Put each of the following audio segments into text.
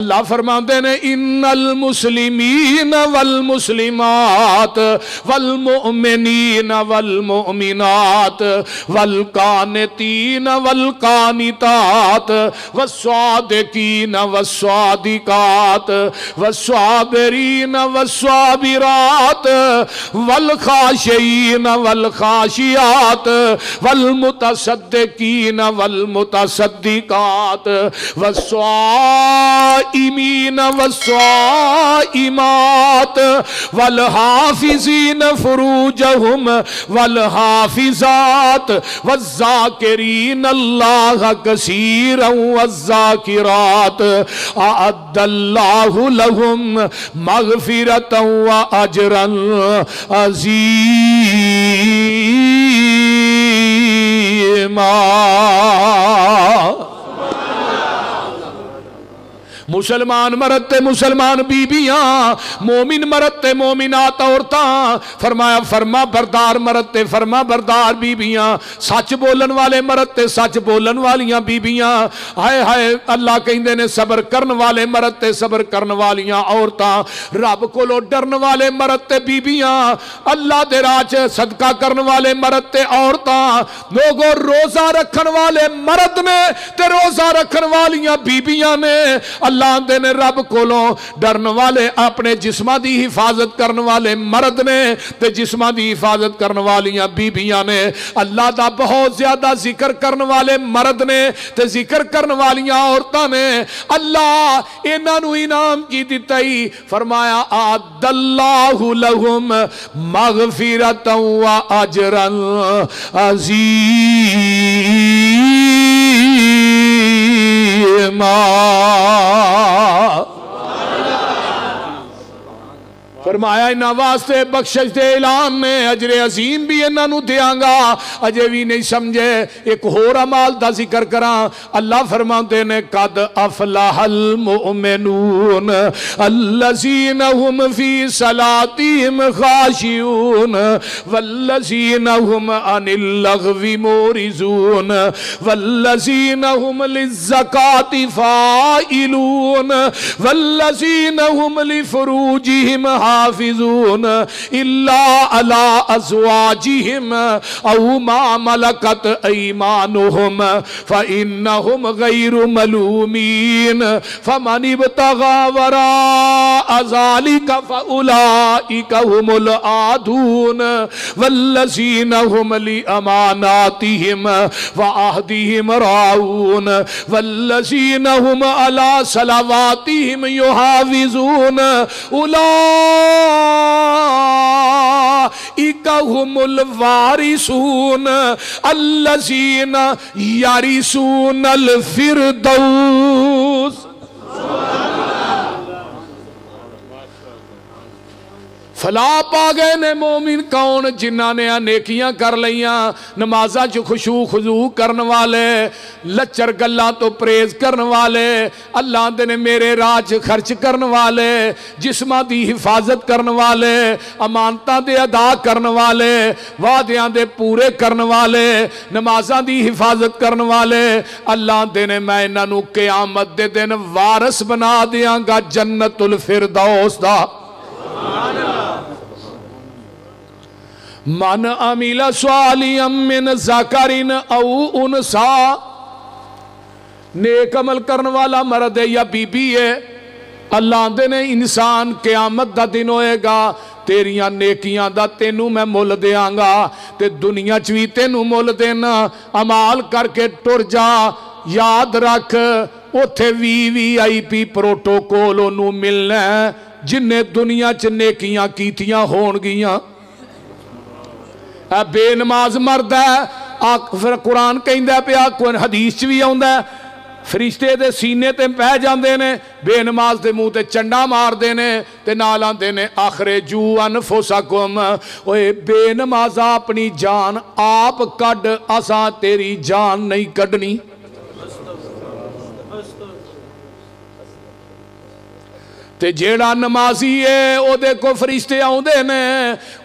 اللہ فرماتے ہیں ان المسلمین والمسلمات والمؤمنین والمؤمنات والقانتین والقانتات والصادقین والصادقات والصابرین والصابرات والخاشعین والخاشعات والمتصدقین والمتصدقات والصائمین والصائمات والحافظین فروجہم والحافظات والذاکرین اللہ کثیرا والذاکرات اعد اللہ لہم مغفرتا واجرا عظیما۔ مسلمان مرد تے مسلمان بیبیاں، مومن مرد تے مومنات عورتاں، فرمایا فرما بردار مرد تے فرما بردار بیبیاں، سچ بولن والے مرد تے سچ بولن والیاں بیبیاں، ہائے ہائے اللہ کہندے نے صبر کرن والے مرد تے صبر کرن والیاں عورتاں، رب کولو ڈرن والے مرد تے بیبیاں، اللہ دے راہ چ صدقہ کرن والے مرد تے عورتاں، لوگوں روزہ رکھن والے مرد نے تے روزہ رکھن والیاں بیبیاں نے، اللہ دے نے رب کولوں ڈرن والے اپنے جسمہ دی حفاظت کرن والے مرد نے تے جسمہ دی حفاظت کرن والیاں بیبیاں نے، اللہ دا بہت زیادہ ذکر کرن والے مرد نے تے ذکر کرن والیاں عورتاں نے، اللہ انہاں نو انعام کی دتائی، فرمایا اعد اللہ لہم مغفرتا واجرا عظیما۔ فرمایا انہاں واسطے بخشش دے اعلان نے اجر عظیم بھی انہاں نو دیاں گا۔ اجے بھی نہیں سمجھے ایک ہور عمال دا ذکر کراں، اللہ فرماتے نے قد افلح المؤمنون الذین هم فی صلاتهم خاشعون والذین هم عن اللغو معرضون والذین هم للزکاة فاعلون والذین هم لفروجهم حافظون الا على ازواجهم او ما ملكت ايمانهم فانهم غير ملومين فمن ابتغى وراء ذلك فاولئك هم العادون والذين هم لاماناتهم وعهدهم راعون والذين هم على صلواتهم يحافظون اولئک هم الوارثون الذین یرثون الفردوس۔ فلاح پا گئے نے مومن کون؟ جنہاں نے نیکیاں کر لیاں، نمازاں چ خشوع خضوع کرن والے، لچر گلاں تو پریز کرن والے، اللہ دے نے میرے راہ چ خرچ کرن والے، جسماں دی حفاظت کرن والے، امانتاں دے ادا کرن والے، وعدیاں دے پورے کرن والے، نمازاں دی حفاظت کرن والے، اللہ دے نے میں انہاں نو قیامت دے دن وارث بنا دیاں گا جنت الفردوس دا۔ من عمل صالحا من ذکر او انثی، نیک عمل کرن والا مرد ہے یا بی بی ہے، اللہ دے نے انسان قیامت دا دن ہوئے گا تیریاں نیکیاں دا تینوں میں مول دیاں گا تے دنیا چوی تینوں مول دینا، عمال کر کے ٹر جا، یاد رکھ اوتھے VIP پروٹوکول انہوں ملنا ہے جنہیں دنیا چ نیکیاں کیتیاں ہون گیاں۔ بے نماز مرد ہے، پھر قرآن کہندہ پیا، حدیث چ بھی آؤندا ہے، فرشتے دے سینے تے پہ جاندے نے، بے نماز دے منہ تے چنڈا مار دے نے تے نال آندے نے اخرجو انفسکم، اوے بے نمازا اپنی جان آپ کڈ، اساں تیری جان نہیں کڈنی۔ تے جیڑا نمازی ہے او دیکھو فرشتے آؤندے نے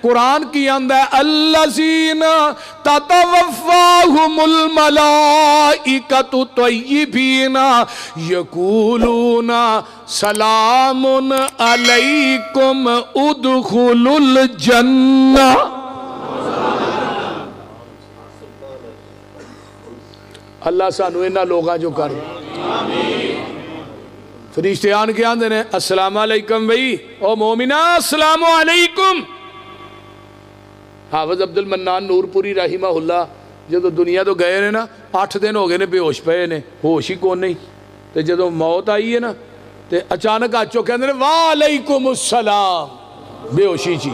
قرآن کی آندہ ہے الذین تتوفاہم الملائکۃ طیبین یقولون سلام علیکم ادخلوا الجنہ. اللہ سانو انہاں لوگاں جو کر فرشتے آن کے آندے نے السلام علیکم بھئی او مومنہ السلام علیکم. حافظ عبد المنان نور پوری رحمہ اللہ جدو دنیا تو گئے نے نا 8 دن ہو گئے نے بے ہوش پئے نے ہوش ہی کون نہیں تے جدو موت آئی ہے نا تے اچانک آچو کہندے نے وعلیکم السلام بے ہوشی چی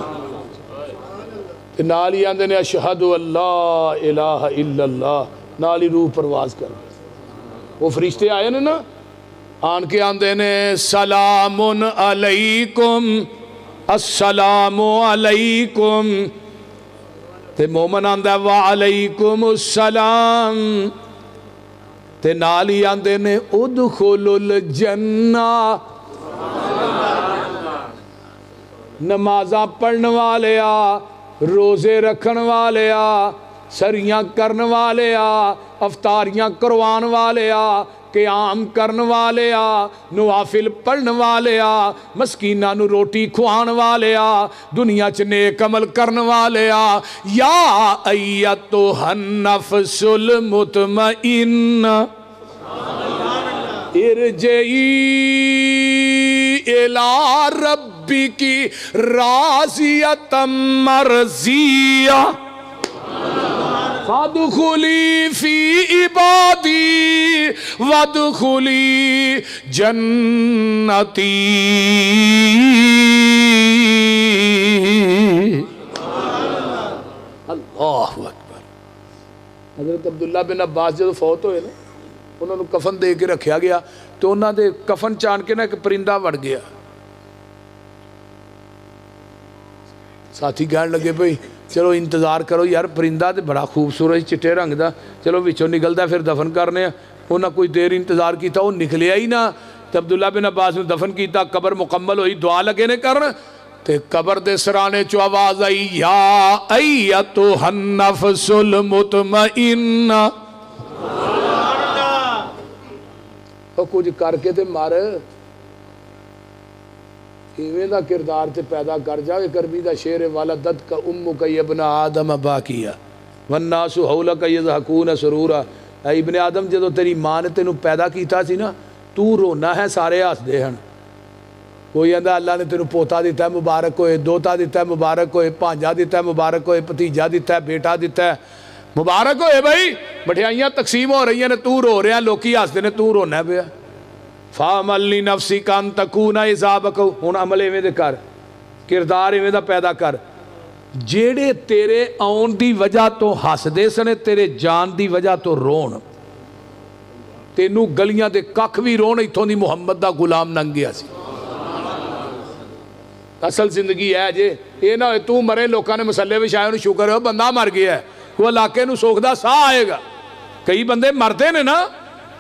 تے نال ہی آندے نے اشہد اللہ الہ الا اللہ نال ہی روح پرواز کر وہ فرشتے آئے نا آن کے آندے نے سلام علیکم السلام علیکم تے مومن آندہ وعلیکم السلام تے نالی آندے نے ادخلوا الجنہ. نمازاں پڑھن والے آ روزے رکھن والے آ سریاں کرن والے آ افطاریاں کروان والے آ قیام کرن والے آ نوافل پڑھن والے آ مسکیناں نو روٹی کھوان والے آ دنیا چ نیک عمل کرن والے آ یا ایتھا النفس المطمئنہ ارجعی الی ربک راضیۃ مرضیہ فادخلی فی عبادی وادخلی جنتی. اللہ اکبر. حضرت عبداللہ بن عباس جب فوت ہوئے نا انہوں نے کفن دے کے رکھیا گیا تو انہوں نے کفن چان کے نا ایک پرندہ وڑ گیا. ساتھی کہنے لگے بھئی چلو انتظار کرو یار پرندہ تے بڑا خوبصورت چٹے رنگ دا چلو وچوں نکلدا پھر دفن کرنے انہاں کوئی دیر انتظار کیتا وہ نکلیا ہی نہ تے عبداللہ بن عباس نے دفن کیتا قبر مکمل ہوئی دعا لگے نے کرن تے قبر دے سرانے چو آواز آئی یا ایتھا النفس المطمئنہ. او کچھ کر کے تے مر ایویں دا کردار تے پیدا کر جاوے کربی دا شیر والدت کا امک ابن آدم باکیہ والناس حولک یضحکون سرورا. اے ابن آدم جدو تیری ماں نے تینوں پیدا کیتا سی نا تو رونا ہے سارے ہس دے ہن. کوئی آندا اللہ نے تینوں پوتا دیتا ہے مبارک ہوئے دوتا دیتا ہے مبارک ہوئے پانجا دیتا ہے مبارک ہوئے بھتیجا دیتا ہے بیٹا دیتا ہے مبارک ہوئے بھائی مٹھائیاں تقسیم ہو رہی ہیں تو رو رہے ہیں لوکی ہس دے نے تو رونا ہے پیا. فَعَمَلْ لِنَفْسِكَ أَن تَكُونَ إِذَا بَكَوْا ہن عمل ایویں دے کر کردار ایویں دا پیدا کر جیڑے تیرے آن دی وجہ تو ہس دے سنے تیرے جان دی وجہ تو رون تینوں گلیاں دے ککھ بھی رون ایتھوں دی محمد دا غلام ننگیا سی. اصل زندگی ہے جے یہ نہ ہوئے تو مرے لوکاں نے مسلے وچھائے انہوں شکر ہے بندہ مر گیا ہے وہ علاقے نو سوکھ دا سا آئے گا. کئی بندے مردے نے نا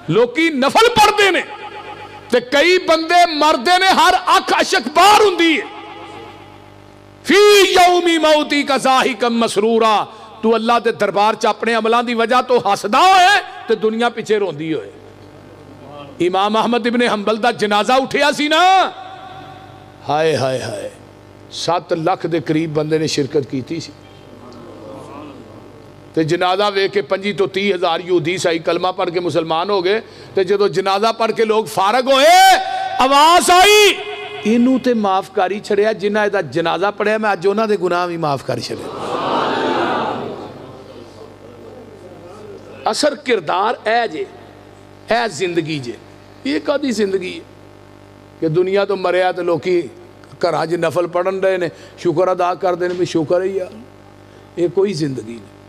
لوکی نفل پڑھ نے تے کئی بندے مردے نے ہر اکھ اشک بار ہوندی ہے. فی یومی موتی کا ضاحکم مسرورا تو اللہ دے دربار چ اپنے عملان دی وجہ تو ہسدا ہوئے تے دنیا پیچھے روندی ہوئے. امام احمد ابن حنبل دا جنازہ اٹھیا سی نا ہائے ہائے ہائے 7 لاکھ دے قریب بندے نے شرکت کیتی سی تے جنازہ وے کے 25 تو 30 ہزار یہودی سائی کلمہ پڑھ کے مسلمان ہو گئے تے جدو جنازہ پڑھ کے لوگ فارغ ہوئے آواز آئی انہوں تے معاف کاری چھڑیا جنہ دا جنازہ پڑھیا میں آج انہوں دے گناہ بھی معاف کاری چھڑیا. اثر کردار اے جے اے زندگی جے یہ کدی زندگی ہے کہ دنیا تو مریا تو لوکی گھراں جے نفل پڑھن رہے نے شکر ادا کر دینے میں شکر ہے یار یہ کوئی زندگی نہیں.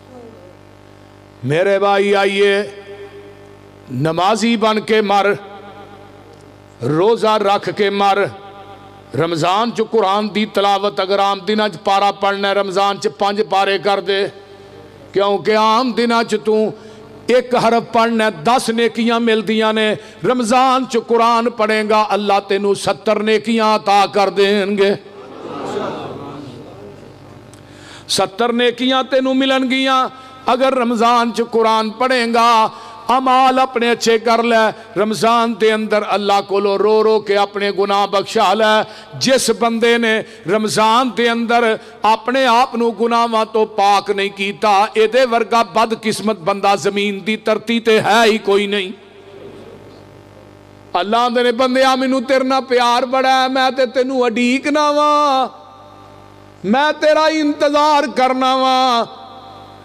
میرے بھائی آئیے نمازی بن کے مر روزہ رکھ کے مر رمضان چ قرآن دی تلاوت اگر عام دنہ چ پارا پڑھنا ہے رمضان چ 5 پارے کر دے کیونکہ عام دنہ چ تو ایک حرف پڑھنا 10 نیکیاں ملدیاں نے. رمضان چ قرآن پڑھے گا اللہ تینوں 70 نیکیاں عطا کر دیں گے. 70 نیکیاں تینوں ملن گیاں اگر رمضان چ قرآن پڑھے گا. امال اپنے اچھے کر لے, رمضان دے اندر اللہ کو رو رو کے اپنے گناہ بخشا لے. جس بندے نے رمضان دے اندر اپنے آپ نو گناہاں تو پاک نہیں کیتا, اے دے ورگا بد قسمت بندہ زمین دی دھرتی تے ہے ہی کوئی نہیں. اللہ دے بندیا مینوں تیرے نال پیار بڑا ہے, میں تے تینوں اڈیکنا وا, میں تیرا انتظار کرنا وا.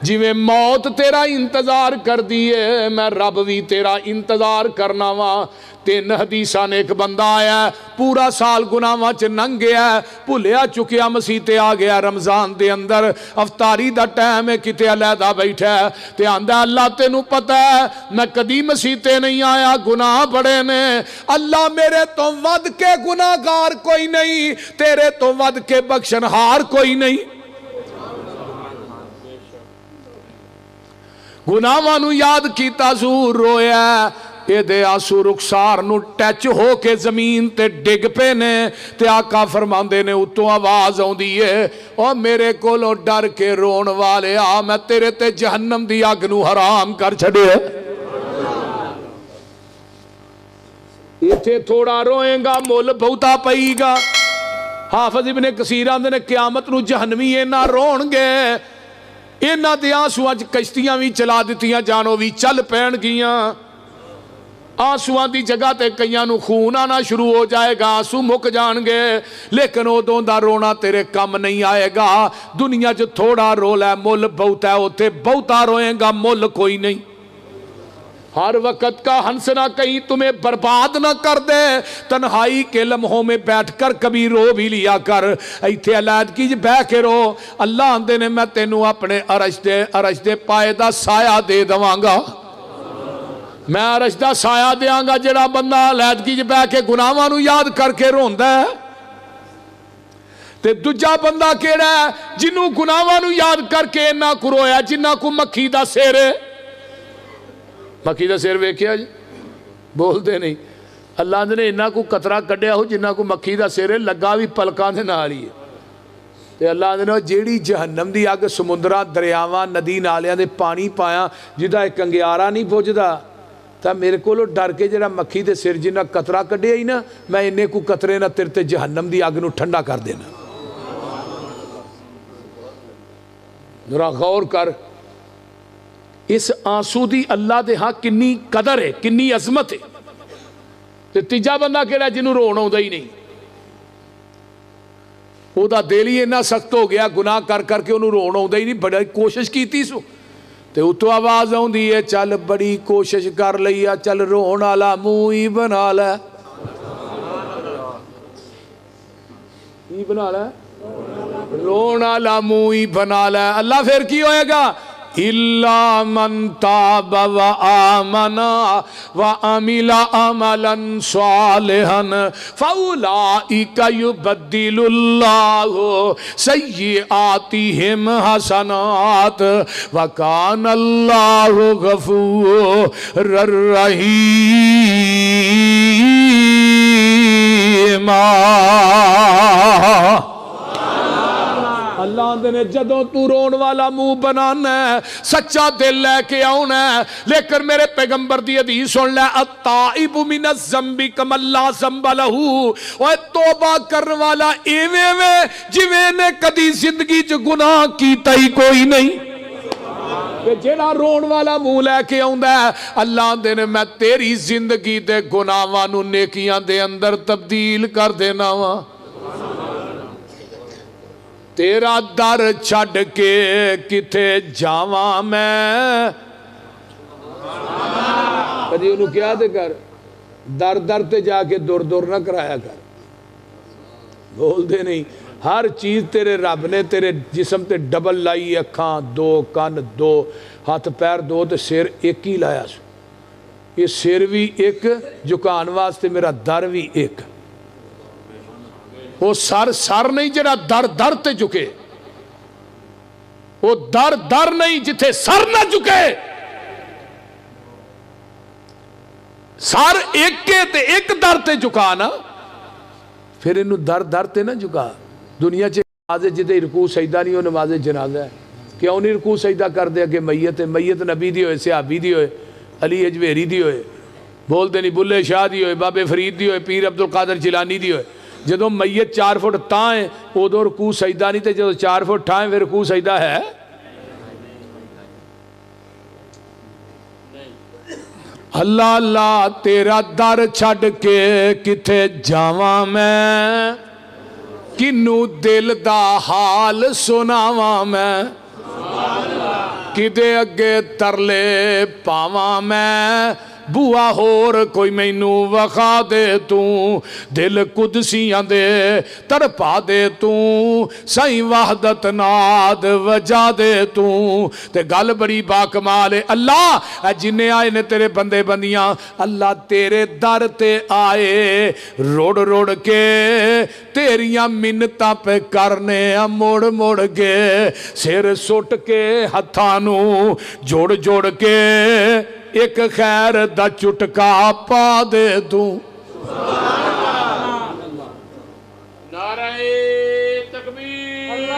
جویں موت تیرا انتظار کر دیے میں رب بھی تیرا انتظار کرنا وا. 3 حدیثاں نے ایک بندہ آیا پورا سال گناہاں چ لنگھ گیا, بھلیا چکیا مسیح تے آ گیا رمضان دے اندر, افطاری دا ٹائم ہے کتے علیحدہ بیٹھا ہے تے آندا اللہ تینوں پتہ ہے میں کدی مسیح تے نہیں آیا, گناہ بڑے نے. اللہ میرے تو ود کے گناہگار کوئی نہیں, تیرے تو ود کے بخشنہار کوئی نہیں. گناہاں نو یاد کیتا زور رویا, اے دے آنسو رخسار نو ٹچ ہو کے زمین تے ڈگ پے نے. تے آقا فرماندے نے اتوں آواز آوندی ہے, او میرے کولوں ڈر کے رون والے آ, میں تیرے تے جہنم دی اگ نو حرام کر چھڑے. ایتھے تھوڑا روئیں گا مول بہتا پئی گا. حافظ ابن کثیر آندے نے قیامت نو جہنمی اینا رون گے, اینا دے آنسوਆਂ ਚ کشتیاں بھی چلا دیتیاں جانو بھی چل پین گیاں. آنسوਆਂ دی جگہ تے کئیاں نو خون آنا شروع ہو جائے گا, آنسو مک جان گے, لیکن ادوں دا رونا تیرے کم نہیں آئے گا. دنیا چ تھوڑا رول ہے مل بہتا ہے, اوتھے بہتا روئیں گا مل کوئی نہیں. ہر وقت کا ہنسنا کہیں تمہیں برباد نہ کر دے, تنہائی کے لمحوں میں بیٹھ کر کبھی رو بھی لیا کر. ایتھے علیحدگی بہ کے رو, اللہ آندے نے میں تینوں اپنے عرش دے پائے دا سایہ دے دواں گا. میں عرش دا سایہ دیاں گا جڑا بندہ علیحدگی بہ کے گناہاں نو یاد کر کے روندا ہے. تے دوجا بندہ کیڑا ہے جنوں گناہاں نو یاد کر کے نہ کرویا جنہ کو مکھی دا سیر ہے. مکھی دا سیر ویکھیا جی, بول دے نہیں. اللہ نے انہاں کو قطرہ کڈیا ہو جنہاں کو مکھی دا سیر ہے, لگا بھی پلکاں دے نال ہی ہے. تے اللہ نے جیڑی جہنم دی اگ سمندراں دریاواں ندی نالیاں دے پانی پایا جدا ایک انگیارا نہیں پہنچدا, تا میرے کولو ڈر کے جڑا مکھی دے سر جنہ قطرہ کڈیا ہی نا, میں انہیں کو قطرے نہ تیرے تے جہنم دی اگ نو ٹھنڈا کر دینا. ذرا غور کر, اس آنسو دی اللہ دے ہاں کنی قدر ہے, کنی عظمت ہے. تے تیجا بندہ کہڑا جنہوں رونا ہوندہ ہی نہیں, وہ دا دل ہی اتنا سخت ہو گیا گناہ کر کر کے انہوں رونا ہوندہ ہی نہیں, بڑی کوشش کیتی سو. تے اتو آواز ہوندی ہے چل بڑی کوشش کر لیا, چل رونا لا منہ ہی بنا لے. ہی بنا لے, رونا لا منہ ہی بنا لے. اللہ پھر کی ہوئے گا, إِلَّا مَنْ تَابَ وَآمَنَ وَعَمِلَ عَمَلًا صَالِحًا فَأُولَئِكَ يُبَدِّلُ اللَّهُ سَيِّئَاتِهِمْ حَسَنَاتٍ وَكَانَ اللَّهُ غَفُورًا رَحِيمًا. اللہ نے جدوں تو رون والا منہ بنانا ہے, سچا دل لے کے آنا ہے. لیکن میرے پیغمبر دی حدیث سن لے, التائب من الذنب کمن لا ذنب لہ. اوے توبہ کرنے والا ایویں وے جویں نے کدی زندگی چ گناہ کیتا ہی کوئی نہیں. جیڑا رون والا منہ لے کے آندا ہے, اللہ دے نے میں تیری زندگی دے گناہاں نو نیکیاں دے اندر تبدیل کر دینا وا. تیرا در چھڑ کے کتے جاواں میں, کدی انہوں کیا دے کر در در تے جا کے دور دور نہ کرایا کر. بول دے نہیں, ہر چیز تیرے رب نے تیرے جسم تے ڈبل لائی, اکھاں 2, کان 2, ہاتھ پیر 2 تے سر ایک ہی لایا سو. یہ سر بھی ایک جھکان واسطے, میرا در بھی ایک. وہ سر نہیں جڑا در تے جھکے, وہ در نہیں جتھے سر نہ جھکے. سر ایک تے ایک در تے جھکا نا پھر انہوں در در تے نہ جھکا دنیا چ نماز جدے رکوع سجدہ نہیں ہو نماز جنازہ ہے کیوں نہیں رکوع سجدہ کر دے کہ میت ہے میت نبی دی ہوئے صحابی دی ہوئے علی اجویری دی ہوئے بول دے نہیں بلے شاہ دی ہوئے بابے فرید دی ہوئے پیر عبدالقادر جیلانی دی ہوئے جدو میت 4 فٹ تاں ہے ادو رکوع سجدہ نہیں تے جدو 4 فٹ ٹھائیں پھر رکوع سجدہ ہے اللہ اللہ تیرا در چھڑ کے کتھے جاواں میں کنوں دل دا حال سناواں میں کدے اگے ترلے پاواں میں بوا ہور کوئی مینوں وخا دے توں دل قدسیاں دے تڑپا دے توں سائیں وحدت ناد وجا دے توں تے گل بڑی باکمال ہے اللہ اے جنہیں آئے نے تیرے بندے بندیاں اللہ تیرے در تے آئے روڑ روڑ کے تیریاں منتاں پہ کرنے موڑ موڑ کے سر سٹ کے ہتھانوں جوڑ جوڑ کے ایک خیر دا چٹکا پا دے دوں نعرہ تکبیر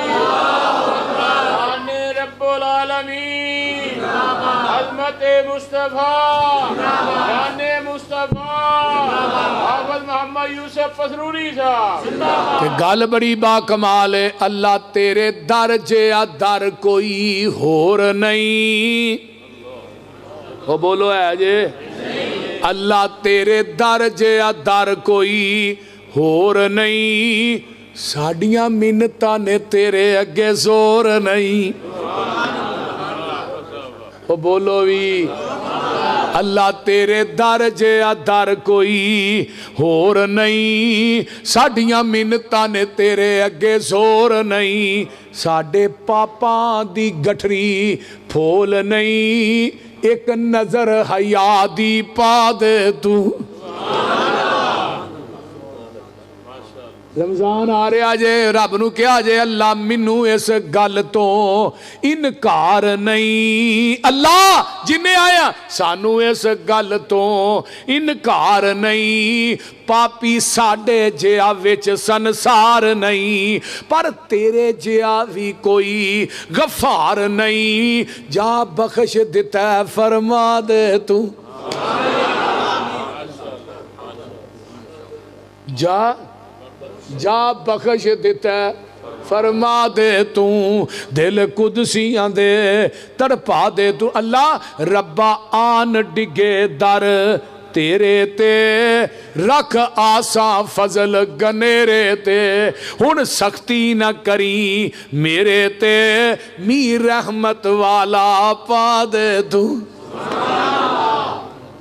آنے رب العالمین عظمت مصطفیٰ جانے مصطفیٰ حافظ محمد یوسف پسرونی صاحب کہ گل بڑی با کمال ہے اللہ تیرے در جیا در کوئی ہور نہیں وہ بولو ہے جے اللہ تیرے در جیا در کوئی ہور نہیں ساڑیاں منتاں نے تیرے اگے زور نہیں وہ بولو بھی اللہ تیرے در جیا در کوئی ہور نہیں ساڑیاں منتاں نے تیرے اگے زور نہیں ساڑے پاپاں دی گٹھری پھول نہیں ایک نظر حیا دی پا دے تو رمضان آ رہے آجے رب نو کیا جے اللہ منو اس گل تو انکار نہیں اللہ جنہیں آیا سانو اس گل تو انکار نہیں پاپی ساڑے جیا وچ سنسار نہیں پر تیرے جیا بھی کوئی غفار نہیں جا بخش دیتا ہے فرما دے تو جا بخش دیتا ہے فرما دے تو دل قدسیاں دے تڑپا دے تو اللہ ربا آن ڈگے در تیرے تے رکھ آساں فضل گنیرے تے ہن سختی نہ کری میرے تے می رحمت والا پا دے تو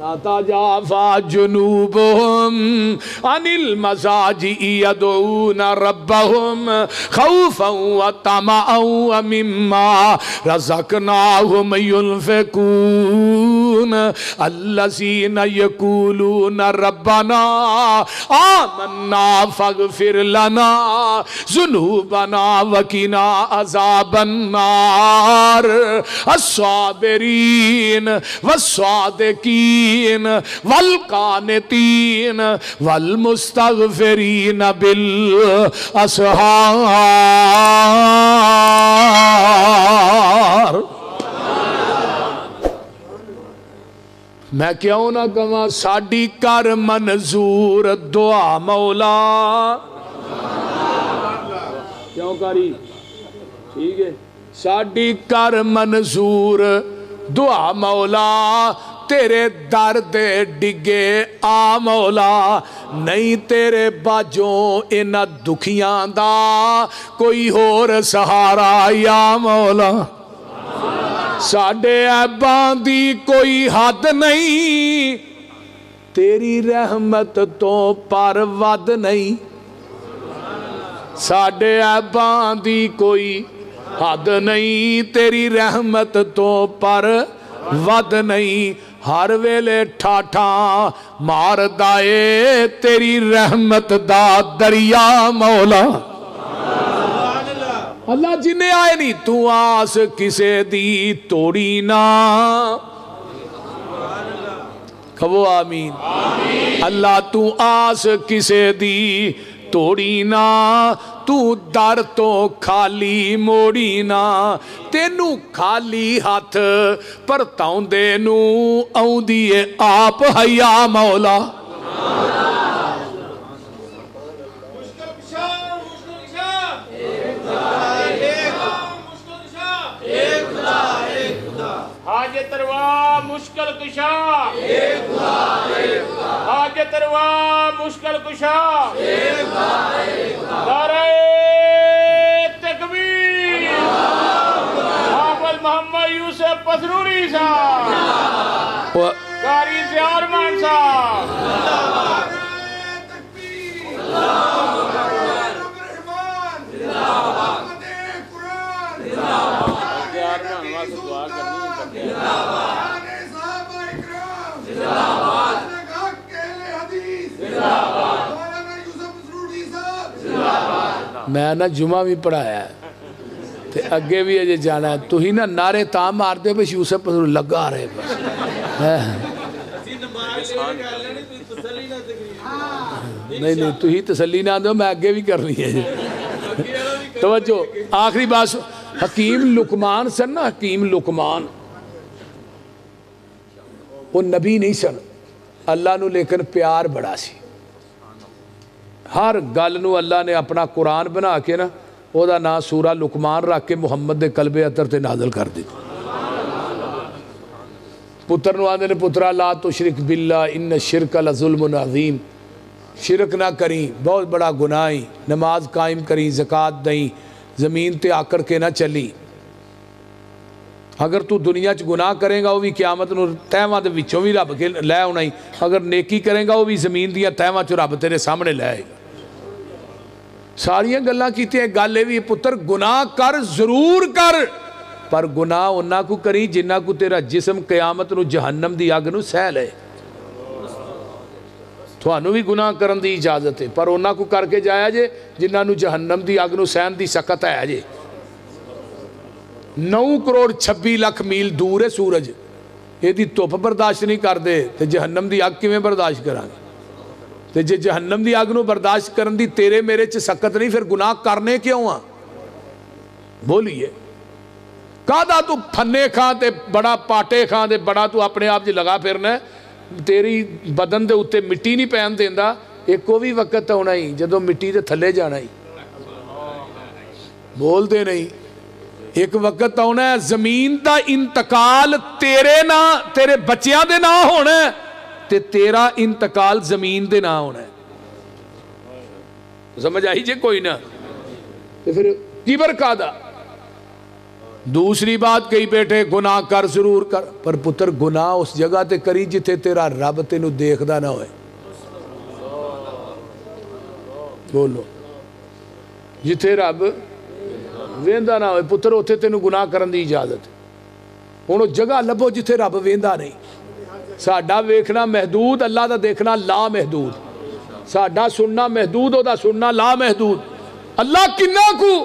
تتجافى جنوبهم عن المضاجع يدعون ربهم خوفا وطمعا ومما رزقناهم ينفقون الذين يقولون ربنا آمنا فاغفر لنا ذنوبنا وقنا عذاب النار الصابرين والصادقين والقانتين والمستغفرين بالاسحار میں کیوں نہ کہاں ساڑی کر منظور دعا مولا کیوں کری ٹھیک ہے ساڑی کر منظور دعا مولا تیرے درد ڈگے آ مولا نہیں تیرے باجوں ان دکھیاں دا کوئی اور سہارا یا مولا ساڑے عیباں دی کوئی حد نہیں تیری رحمت تو پر ود نہیں ساڑے عیباں دی کوئی حد نہیں تیری رحمت تو پر ود نہیں ہر ویلے ٹھاٹھا مار دائے تیری رحمت دا دریا مولا اللہ جنہیں آئے نہیں تو آس کسے دی توڑی نا کہو آمین. اللہ تو آس کسے دی توڑی نا, تو در تو خالی موڑی نا, تینوں خالی ہاتھ پرتاؤں دے نو آؤں دیئے آپ حیا مولا. حاجت روا مشکل کشا حاجت روا مشکل کشا نعرہ تکبیر حافظ محمد یوسف پسروری صاحب قاری زیار مان صاحب میں نا جمعہ بھی پڑھایا ہے تے اگے بھی اجے جانا ہے. تو ہی نا نعرے تاں مار دے بس یوسف پسرو لگا رہے بس. نہیں تو ہی تسلی نہ دو, میں اگے بھی کرنی ہے. توجہ آخری بات, حکیم لقمان سن نا, حکیم لقمان وہ نبی نہیں سن اللہ نو, لیکن پیار بڑا سی. ہر گل نو اللہ نے اپنا قرآن بنا کے نا او دا نام سورہ لقمان رکھ کے محمد دے قلب اطہر تے نازل کر دی. پتر نو آندے نے پترا لا تشرک باللہ ان الشرک لظلم عظیم, شرک نہ کریں بہت بڑا گناہ, نماز قائم کریں زکوٰۃ دیں, زمین تے آ کر کے نہ چلی. اگر تو دنیا چ گناہ کرے گا وہ بھی قیامت نو تہواں دے وچوں بھی رب کے لے آنا ہی, اگر نیکی کرے گا وہ بھی زمین دیاں تہواں چ رب تیرے سامنے لے آئے گا. ساریاں گلاں کیتی ہیں, گل اے وی پتر گناہ کر ضرور کر, پر گناہ انہاں کو کری جنہ کو تیرا جسم قیامت نو جہنم دی اگ نو سہ لے. تھانوں بھی گناہ کرن دی اجازت ہے, پر انہاں کو کر کے جایا جے جنہاں نو جہنم دی اگ نو سہن دی سکت ہے جے. 9 کروڑ 26 لاکھ میل دور ہے سورج, یہ دی دھوپ برداشت نہیں کر دے تے جہنم دی اگ کیویں برداشت کرانگے. تے جے جہنم دی اگ نو برداشت کرن دی تیرے میرے چ سکت نہیں, پھر گناہ کرنے کیوں ہاں؟ بولیے کہدا تو پھنے کھاں تے بڑا پاٹے کھاں تے بڑا تو اپنے آپ جی لگا پھرنا ہے, تیری بدن دے اتے مٹی نہیں پہن دیندا. ایک کو بھی وقت ہونا ہی جدو مٹی دے تھلے جانا ہی, بول دے نہیں. ایک وقت ہونا ہے زمین دا انتقال تیرے بچیاں دے نہ ہونا ہے, تے تیرا انتقال زمین دے نہ ہونا ہے. سمجھ آئی جے کوئی نہ, تے پھر کبر کہدا. دوسری بات کہی بیٹھے گناہ کر ضرور کر, پر پتر گناہ اس جگہ تے کری جتے تیرا رب تینو دیکھدا نہ ہوئے. بولو جتے رب ویندا نہ ہوئے پتر اوتھے تینو گناہ کرن دی اجازت ہے. ہن او جگہ لبو جتے رب ویندا نہیں. ساڈا ویکھنا محدود, اللہ دا دیکھنا لا محدود. ساڈا سننا محدود, او دا سننا لا محدود. اللہ کنہ کو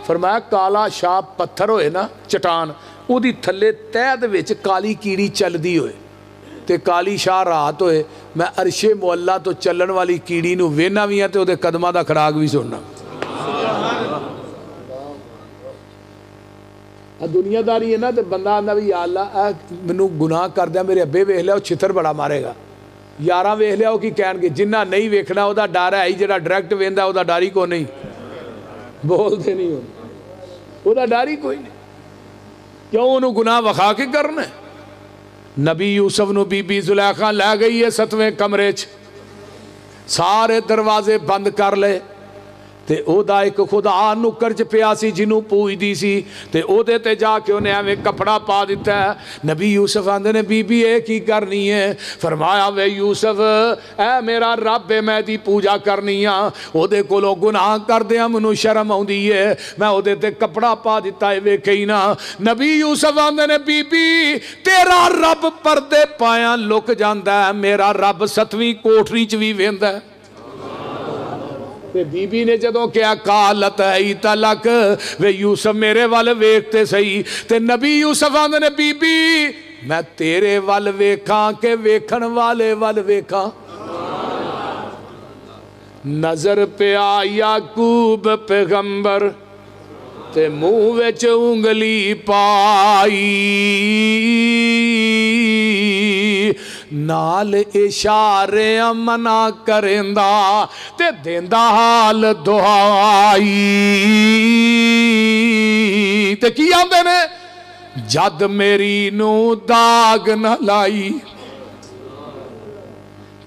فرمایا کالا شاہ پتھر ہوئے نا چٹان, او دی تھلے تہ دے وچ کالی کیڑی چل دی ہوئے تے کالی شاہ رات ہوئے, میں عرش معلا تو چلن والی کیڑی نو وینا بھی ہیں تے او دے قدمہ دا کھڑاک بھی سننا. دنیا داری ہے نا تے بندہ آندہ بھی یا اللہ منو گناہ کر دیا, میرے ابے ویکھ لیا وہ چھتر بڑا مارے گا, یاراں ویکھ لیا وہ کی کہن گے, جنہ نہیں ویکھنا او دا ڈر ہے, جڑا ڈائریکٹ ویندا او دا ڈر ہی کو نہیں. بولتے نہیں ہو, او دا ڈر ہی کوئی نہیں. کیوں انہوں گناہ وخا کے کرنا ہے؟ نبی یوسف نو بی بی زلیخا لے گئی ہے 7ویں کمرے چ, سارے دروازے بند کر لے تے او دا ایک خدا نکر چ پیا سی جنوں پوچھ دی سی, تے او دے تے جا کے انہیں ایویں کپڑا پا دیتا ہے. نبی یوسف آندے نے بی بی اے کی کرنی ہے؟ فرمایا وے یوسف اے میرا رب ہے, میں دی پوجا کرنی ہاں, او دے کولوں گناہ کر دیاں منوں شرم آوندی ہے, میں او دے تے کپڑا پا دیتا ہے ویکھی نا. نبی یوسف آندے نے بی بی تیرا رب پردے پایاں لک جاندا ہے, میرا رب 7ویں کوٹری چ وی ویندا ہے. تے بی بی نے جدوں کیا قالت ایتا لک وے یوسف میرے والے ویکھتے سہی, تے نبی یوسف آندے نے بی بی میں تیرے ول ویکھاں کہ ویکھن والے ول ویکھاں نظر پیا یعقوب پیغمبر تے منہ وچ انگلی پائی نال اشارے منع کریندا تے دیندا حال دعائی تے کی آندے نے جد میری نو داغ نہ لائی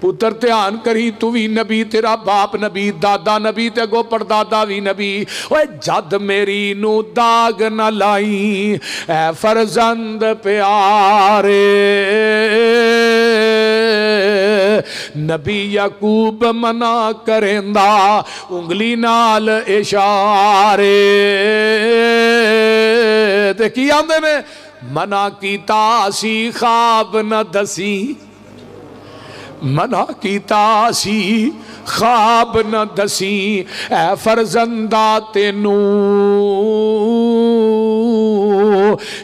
پتر دھیان کری تو بھی نبی تیرا باپ نبی دادا نبی تے گو پردادا بھی نبی اوے جد میری نو داغ نہ لائی اے فرزند پیارے نبی یعقوب منع کریندا انگلی نال اشارے تے کی آندے نے منع کیتا سی خواب نہ دسی منع کیتا سی خواب نہ دسی اے فرزندہ تینوں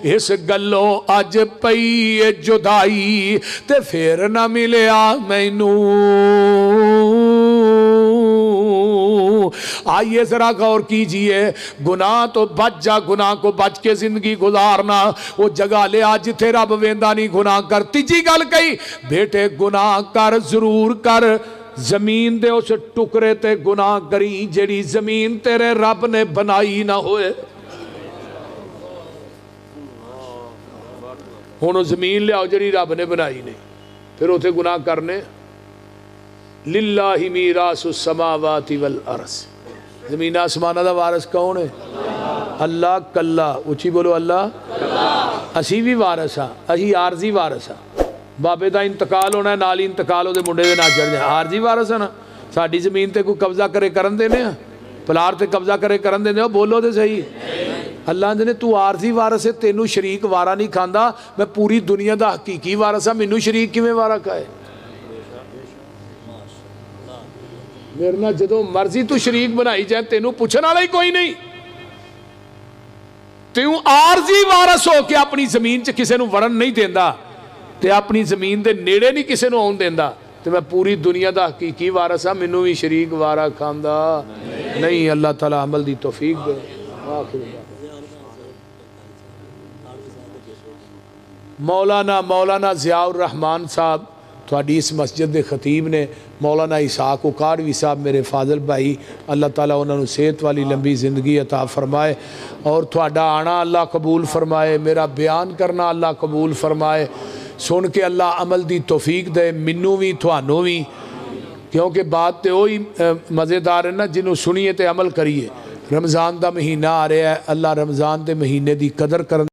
اس گلو اج پئی جدائی تے پھر نہ ملیا مینوں آئیے ذرا غور کیجئے گناہ تو بچ جا گناہ کو بچ کے زندگی گزارنا وہ جگہ لے آج تھے رب ویندہ نہیں گناہ کر تیجی گل کئی بیٹے گناہ کر ضرور کر زمین دے اس ٹکرے تے گناہ کری جیڑی زمین تیرے رب نے بنائی نہ ہوئے ہونو زمین لے آؤ جیڑی رب نے بنائی نہیں پھر ہوتے گناہ کرنے للہ میراث السماوات والارض زمین آسمانہ دا وارث کون ہے اللہ کلا اچھی بولو اللہ اسی بھی وارث ہاں اسی عارضی وارث ہاں بابے دا انتقال ہونا ہے نالی انتقال ہو دے منڈے دے نہ چڑھ جائے عارضی وارث ہے نا ساڑھی زمین تے کوئی قبضہ کرے کرن دینے ہیں پلار تے قبضہ کرے کرن دینے ہو بولو دے صحیح اللہ نے تو عارضی وارث ہے تینوں شریک وارہ نہیں کھاندا میں پوری دنیا دا حقیقی وارث ہاں مینوں شریک کیویں وارہ کھائے میرے نہ جدو مرضی تو شریک بنائی جائے تینوں پوچھنا والا ہی کوئی نہیں تیوں عارضی وارث ہو کے اپنی زمین چ کسے نو وڑن نہیں دیندا تے اپنی زمین دے نیڑے نہیں کسے نو آن دیندا تے میں پوری دنیا دا حقیقی وارث ہاں مینوں بھی شریک وارہ کھاندا نہیں اللہ تعالیٰ عمل دی توفیق دے مولانا ضیاء الرحمان صاحب تھوڑی اس مسجد دے خطیب نے مولانا اسحاق اکاڑوی صاحب میرے فاضل بھائی اللہ تعالیٰ انہوں نے صحت والی لمبی زندگی عطا فرمائے اور تھوڑا آنا اللہ قبول فرمائے میرا بیان کرنا اللہ قبول فرمائے سن کے اللہ عمل دی توفیق دے منوں بھی تھوانوں بھی کیونکہ بات تے وہی مزیدار ہے نا جنہوں سنیے تے عمل کریے رمضان دا مہینہ آ رہا ہے اللہ رمضان دے مہینے دی قدر کرنے